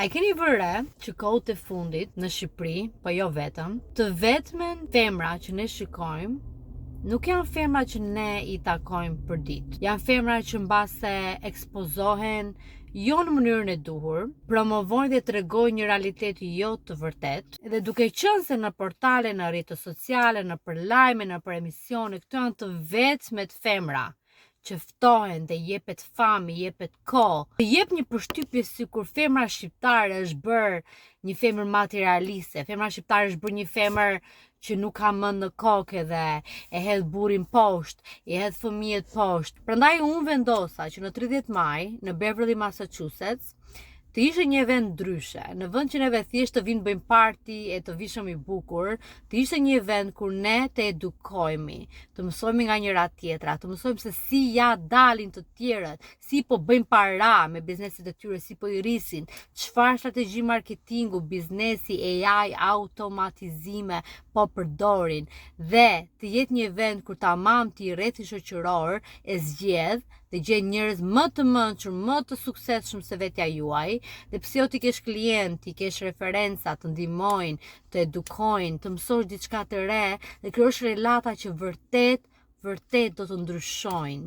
A keni vëre që kohët e fundit në Shqipëri, po jo vetëm, të vetmen femra që ne shikojmë nuk janë femra që ne i takojmë për ditë. Janë femra që mbase ekspozohen jo në mënyrën e duhur, promovojnë dhe tregojnë një realitet jo të vërtet, dhe duke qenë se në portale, në rrjetet sociale, në për lajme, në për emisione, këto janë të vetmet femra që ftohen dhe jepet fami, jepet kohë, dhe jep një përshtypje sikur femra shqiptare është bërë një femër materialiste, femra shqiptare është bërë një femër që nuk ka mend në kokë dhe e hedh burrin poshtë, e hedh fëmijët poshtë. Prandaj unë vendosa që në 30 maj në Beverly, Massachusetts, të ishte një event ndryshe, në vend që neve thjesht të vinë bëjmë party e të vishëm i bukur, të ishte një event kur ne të edukojmi, të mësojmë nga njëra tjetra, të mësojmë se si ja dalin të tjerët, si po bëjmë para me bizneset e tyre, si po i rrisin, çfarë strategji marketingu, biznesi, AI, automatizime po përdorin, dhe të jetë një event kur tamam ti rrethi shoqëror e zgjedh dhe gjen njerëz më të mençur, më të suksesshëm se vetja juaj, dhe pse jo ti kesh klient, ti kesh referenca të ndihmojnë, të edukojnë, të mësosh diçka të re, dhe krijosh relata që vërtet do të ndryshojnë.